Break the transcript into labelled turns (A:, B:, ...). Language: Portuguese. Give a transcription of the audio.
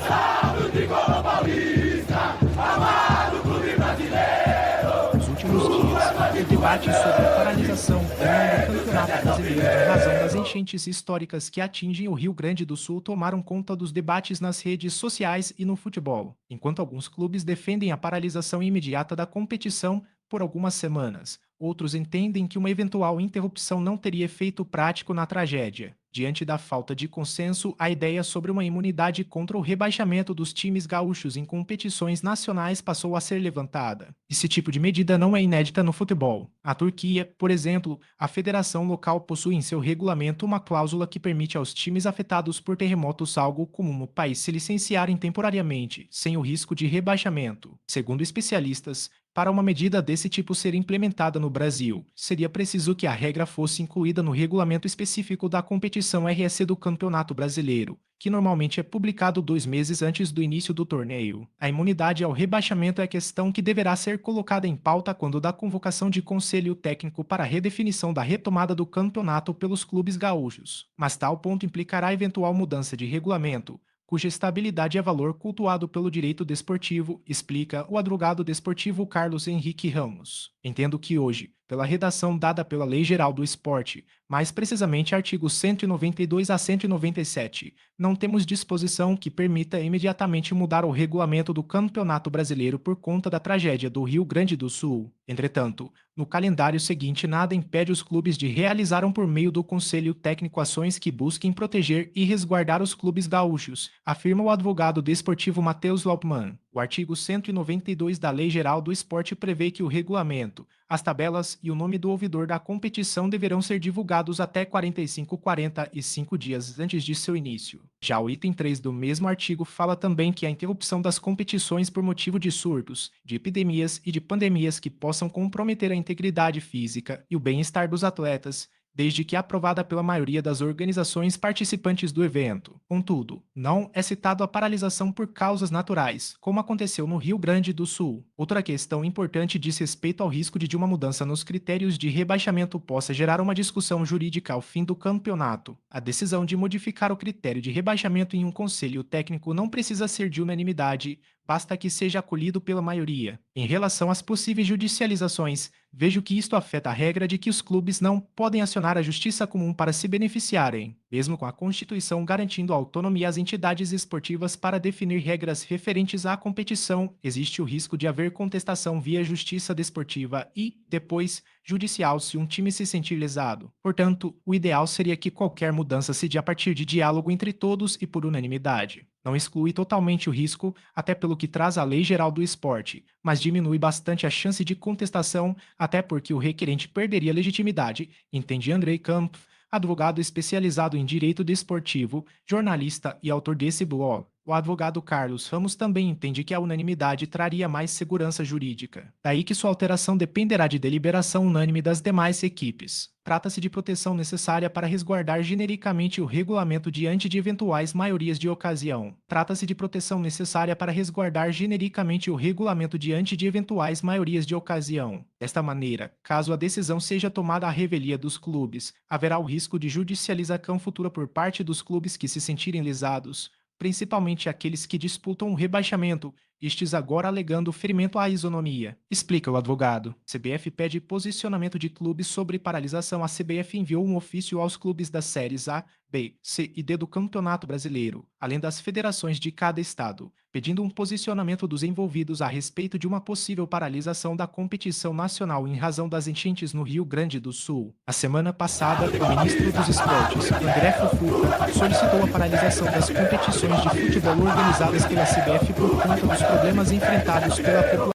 A: Salve o tricolor paulista, amado clube brasileiro.
B: Nos últimos dias, o debate sobre a paralisação ou não do Campeonato Brasileiro em razão das enchentes históricas que atingem o Rio Grande do Sul tomaram conta dos debates nas redes sociais e no futebol, enquanto alguns clubes defendem a paralisação imediata da competição por algumas semanas. Outros entendem que uma eventual interrupção não teria efeito prático na tragédia. Diante da falta de consenso, a ideia sobre uma imunidade contra o rebaixamento dos times gaúchos em competições nacionais passou a ser levantada. Esse tipo de medida não é inédita no futebol. A Turquia, por exemplo, a federação local possui em seu regulamento uma cláusula que permite aos times afetados por terremotos algo comum no país se licenciarem temporariamente, sem o risco de rebaixamento. Segundo especialistas, para uma medida desse tipo ser implementada no Brasil, seria preciso que a regra fosse incluída no regulamento específico da competição RS do Campeonato Brasileiro, que normalmente é publicado 2 meses antes do início do torneio. A imunidade ao rebaixamento é questão que deverá ser colocada em pauta quando da convocação de conselho técnico para a redefinição da retomada do campeonato pelos clubes gaúchos. Mas tal ponto implicará eventual mudança de regulamento, cuja estabilidade é valor cultuado pelo direito desportivo, explica o advogado desportivo Carlos Henrique Ramos. Entendo que hoje, pela redação dada pela Lei Geral do Esporte, mais precisamente artigos 192 a 197, não temos disposição que permita imediatamente mudar o regulamento do Campeonato Brasileiro por conta da tragédia do Rio Grande do Sul. Entretanto, no calendário seguinte nada impede os clubes de realizarem por meio do Conselho Técnico ações que busquem proteger e resguardar os clubes gaúchos, afirma o advogado desportivo Matheus Laupmann. O artigo 192 da Lei Geral do Esporte prevê que o regulamento, as tabelas e o nome do ouvidor da competição deverão ser divulgados até 45 dias antes de seu início. Já o item 3 do mesmo artigo fala também que a interrupção das competições por motivo de surtos, de epidemias e de pandemias que possam comprometer a integridade física e o bem-estar dos atletas, desde que aprovada pela maioria das organizações participantes do evento. Contudo, não é citado a paralisação por causas naturais, como aconteceu no Rio Grande do Sul. Outra questão importante diz respeito ao risco de uma mudança nos critérios de rebaixamento possa gerar uma discussão jurídica ao fim do campeonato. A decisão de modificar o critério de rebaixamento em um conselho técnico não precisa ser de unanimidade, basta que seja acolhido pela maioria. Em relação às possíveis judicializações, vejo que isto afeta a regra de que os clubes não podem acionar a justiça comum para se beneficiarem, mesmo com a Constituição garantindo autonomia às entidades esportivas para definir regras referentes à competição, existe o risco de haver contestação via justiça desportiva e, depois, judicial se um time se sentir lesado. Portanto, o ideal seria que qualquer mudança se dê a partir de diálogo entre todos e por unanimidade. Não exclui totalmente o risco, até pelo que traz a Lei Geral do Esporte, mas diminui bastante a chance de contestação, até porque o requerente perderia legitimidade, entende Andrei Kampf, advogado especializado em direito desportivo, jornalista e autor desse blog. O advogado Carlos Ramos também entende que a unanimidade traria mais segurança jurídica. Daí que sua alteração dependerá de deliberação unânime das demais equipes. Trata-se de proteção necessária para resguardar genericamente o regulamento diante de eventuais maiorias de ocasião. Trata-se de proteção necessária para resguardar genericamente o regulamento diante de eventuais maiorias de ocasião. Desta maneira, caso a decisão seja tomada à revelia dos clubes, haverá o risco de judicialização futura por parte dos clubes que se sentirem lesados, principalmente aqueles que disputam o rebaixamento, estes agora alegando ferimento à isonomia. Explica o advogado. CBF pede posicionamento de clubes sobre paralisação. A CBF enviou um ofício aos clubes das séries A, B, C e D do Campeonato Brasileiro, além das federações de cada estado, pedindo um posicionamento dos envolvidos a respeito de uma possível paralisação da competição nacional em razão das enchentes no Rio Grande do Sul. A semana passada, o ministro dos Esportes, André Fufuca, solicitou a paralisação das competições de futebol organizadas pela CBF por conta dos problemas enfrentados pela população